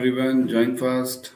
Everyone, join fast.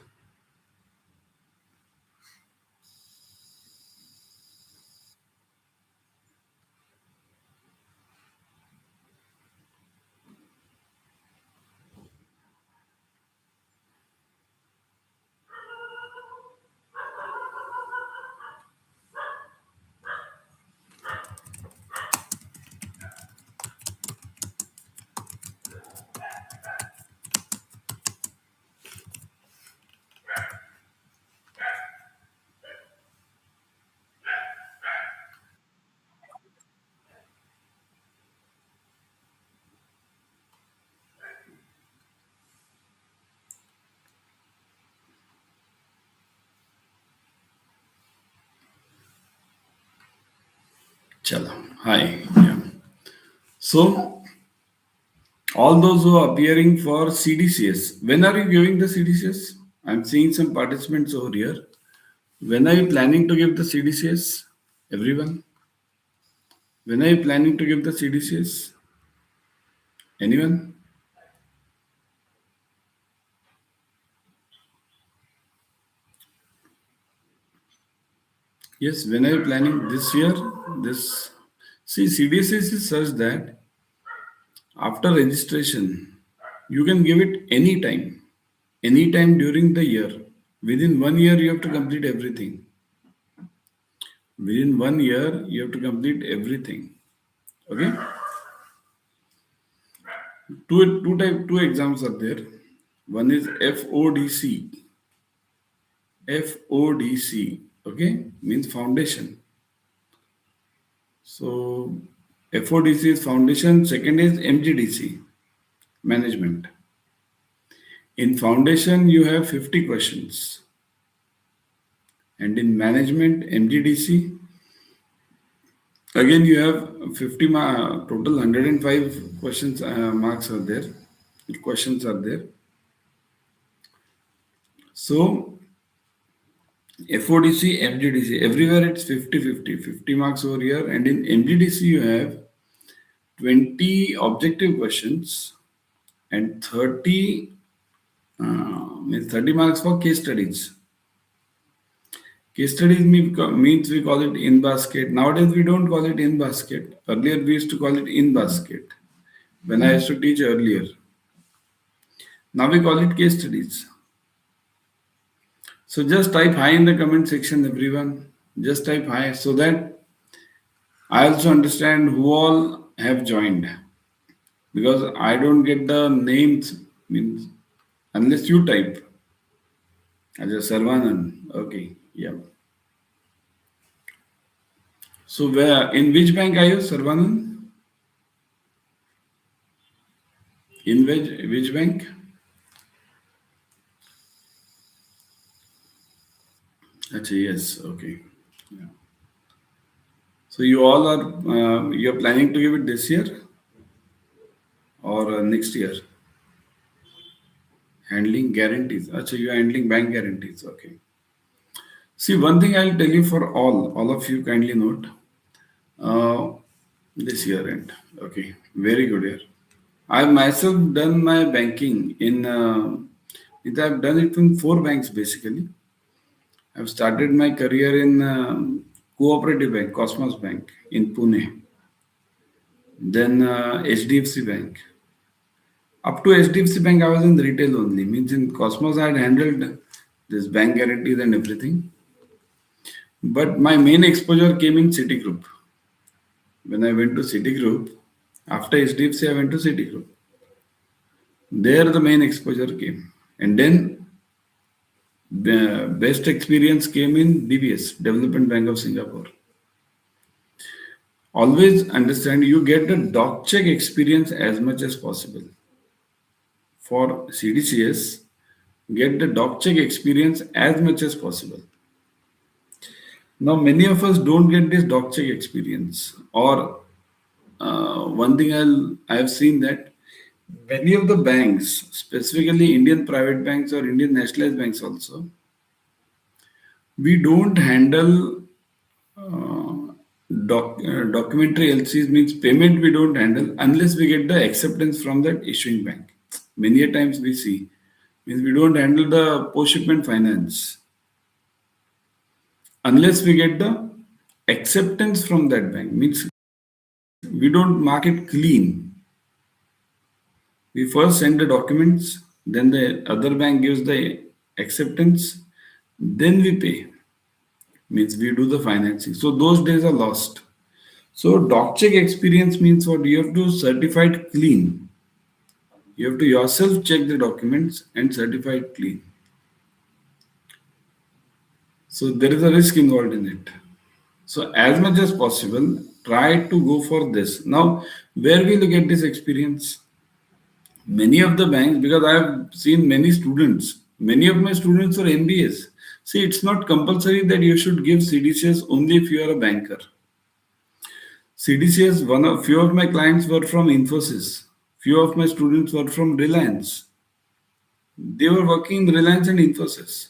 Chalo. Hi. Yeah. So, all those who are appearing for CDCS, when are you giving the CDCS? I'm seeing some participants over here. When are you planning to give the CDCS? Everyone? When are you planning to give the CDCS? Anyone? Yes, when are you planning this year? This see CDCS is such that after registration, you can give it anytime during the year. Within 1 year, you have to complete everything. Within 1 year, you have to complete everything. Okay? Two exams are there. One is FODC. FODC. Okay? Means foundation. So FODC is foundation. Second is MGDC, management. In foundation, you have 50 questions. And in management, MGDC, again, you have 50 total 105 questions marks are there. Questions are there. So FODC, MGDC, everywhere it's 50-50, 50 marks over here. And in MGDC, you have 20 objective questions and 30 means 30 marks for case studies. Case studies means we call it in basket. Nowadays, we don't call it in basket. Earlier, we used to call it in basket when I used to teach earlier. Now we call it case studies. So just type hi in the comment section, everyone. Just type hi so that I also understand who all have joined. Because I don't get the names means unless you type. Ajay Sarvanan. Okay, yeah. So where in which bank are you, Sarvanan? In which bank? Actually, yes. Okay. Yeah. So you all are you're planning to give it this year or next year? Handling guarantees. Actually, you are handling bank guarantees. Okay. See, one thing I'll tell you for all of you kindly note. Uh, this year end. Okay, very good year. I've myself done my banking in. I've done it in 4 banks basically. I've started my career in Cooperative Bank, Cosmos Bank in Pune. Then HDFC Bank. Up to HDFC Bank, I was in retail only. Means in Cosmos, I had handled this bank guarantees and everything. But my main exposure came in Citigroup. When I went to Citigroup, after HDFC, I went to Citigroup. There, the main exposure came. And then the best experience came in DBS, Development Bank of Singapore. Always understand you get the doc check experience as much as possible. For CDCS, get the doc check experience as much as possible. Now, many of us don't get this doc check experience. Or one thing I have seen that many of the banks, specifically Indian private banks or Indian nationalized banks also, we don't handle documentary LCs means payment we don't handle unless we get the acceptance from that issuing bank. Many a times we see Means we don't handle the post-shipment finance unless we get the acceptance from that bank. Means we don't mark it clean. We first send the documents, then the other bank gives the acceptance, then we pay. Means we do the financing. So those days are lost. So doc check experience means what? You have to certify it clean. You have to yourself check the documents and certify it clean. So there is a risk involved in it. So as much as possible, try to go for this. Now, where will you get this experience? Many of the banks, because I have seen many of my students are MBAs. See, it's not compulsory that you should give CDCS only if you are a banker. CDCS, few of my clients were from Infosys. Few of my students were from Reliance. They were working in Reliance and Infosys.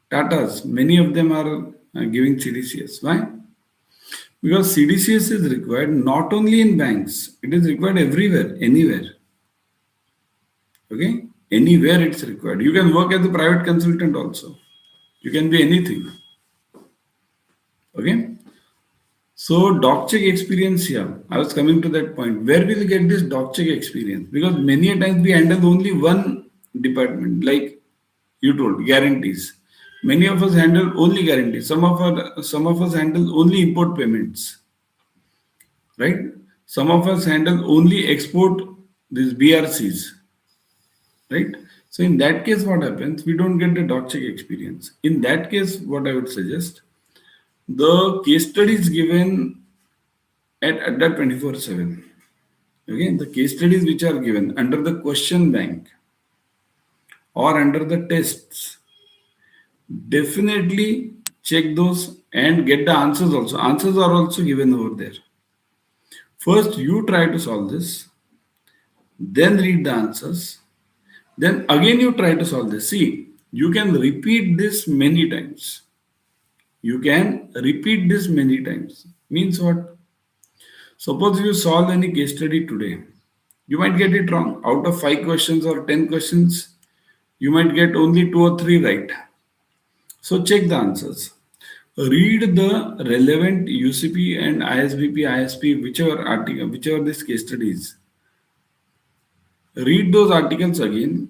Tatas, many of them are giving CDCS. Why? Because CDCS is required not only in banks, it is required everywhere, anywhere. Okay? Anywhere it's required. You can work as a private consultant also. You can be anything. Okay? So doc check experience here. I was coming to that point. Where will you get this doc check experience? Because many a times we handle only one department, like you told, guarantees. Many of us handle only guarantees. Some of us handle only import payments. Right? Some of us handle only export these BRCs. Right? So in that case, what happens? We don't get the doc check experience. In that case, what I would suggest, the case studies given at Adda247. Okay, the case studies which are given under the question bank or under the tests, definitely check those and get the answers also. Answers are also given over there. First, you try to solve this, then read the answers, then again you try to solve this. See, you can repeat this many times. You can repeat this many times. Means what? Suppose you solve any case study today. You might get it wrong. Out of 5 questions or 10 questions, you might get only 2 or 3 right. So check the answers. Read the relevant UCP and ISBP, ISP, whichever article, whichever this case studies. Read those articles again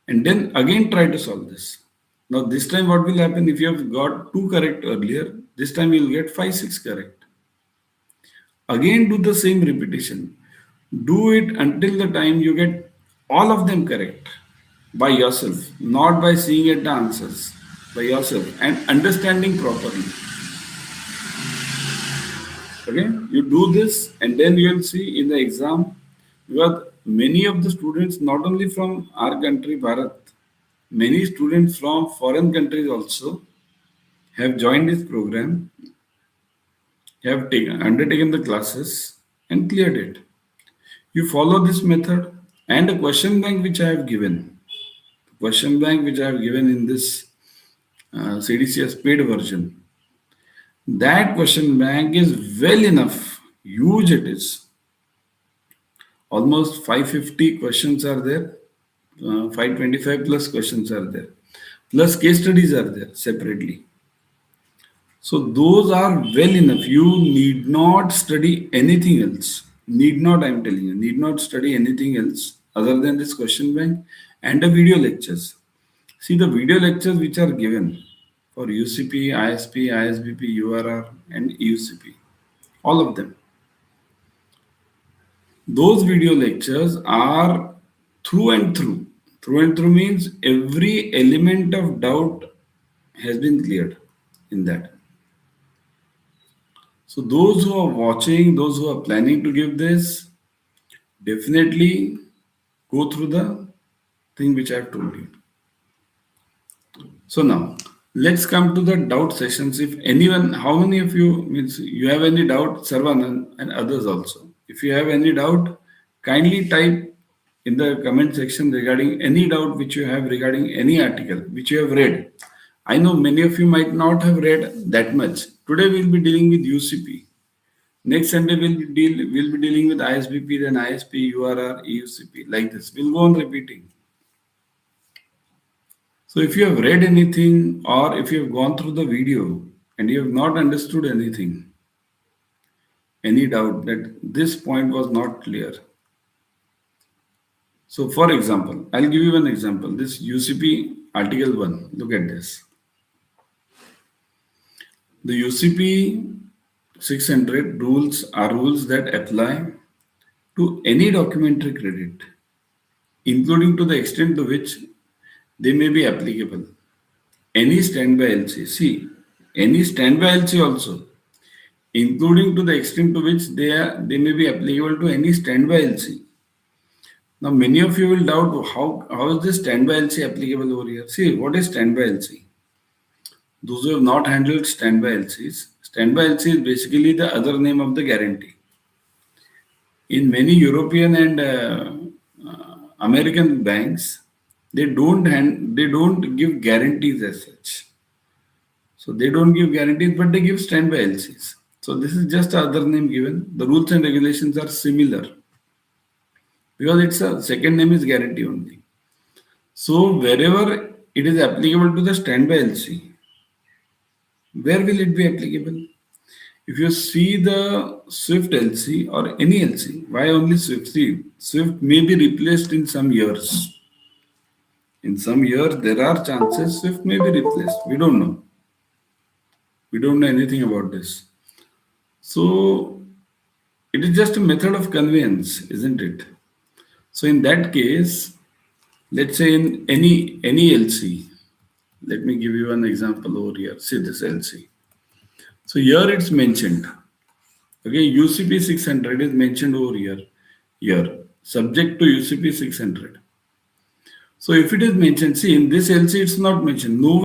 and then again try to solve this. Now this time what will happen? If you have got 2 correct earlier, this time you will get 5, 6 correct. Again do the same repetition. Do it until the time you get all of them correct by yourself, not by seeing at the answers, by yourself and understanding properly. Okay, you do this and then you will see in the exam, because many of the students, not only from our country, Bharat, many students from foreign countries also have joined this program, have undertaken the classes and cleared it. You follow this method and the question bank which I have given, in this CDCS paid version, that question bank is well enough, huge it is. Almost 550 questions are there, 525 plus questions are there, plus case studies are there separately. So those are well enough. You need not study anything else. Need not, I'm telling you, need not study anything else other than this question bank and the video lectures. See the video lectures which are given for UCP, ISP, ISBP, URR and UCP. All of them. Those video lectures are through and through. Through and through means every element of doubt has been cleared in that. So those who are watching, those who are planning to give this, definitely go through the thing which I have told you. So now let's come to the doubt sessions. If anyone, how many of you means you have any doubt, Sarvan and others also. If you have any doubt, kindly type in the comment section regarding any doubt which you have regarding any article which you have read. I know many of you might not have read that much. Today we'll be dealing with UCP. Next Sunday we'll be dealing with ISBP, then ISP, URR, EUCP, like this. We'll go on repeating. So if you have read anything or if you have gone through the video and you have not understood anything, any doubt that this point was not clear. So for example, I'll give you an example. This UCP Article 1, look at this. The UCP 600 rules are rules that apply to any documentary credit, including to the extent to which they may be applicable. Any standby LC, see, any standby LC also, including to the extent to which they may be applicable to any standby LC. Now, many of you will doubt how is this standby LC applicable over here? See, what is standby LC? Those who have not handled standby LCs, standby LC is basically the other name of the guarantee. In many European and American banks, they don't give guarantees as such. So they don't give guarantees, but they give standby LCs. So this is just another name given. The rules and regulations are similar because it's a second name is guarantee only. So wherever it is applicable to the standby LC, where will it be applicable? If you see the Swift LC or any LC, why only Swift? See, Swift may be replaced in some years. In some years, there are chances Swift may be replaced. We don't know. We don't know anything about this. So it is just a method of conveyance, isn't it? So in that case, let's say in any LC, let me give you an example over here. See this LC. So here it's mentioned. Okay, UCP 600 is mentioned over here. Here, subject to UCP 600. So if it is mentioned, see in this LC it's not mentioned. No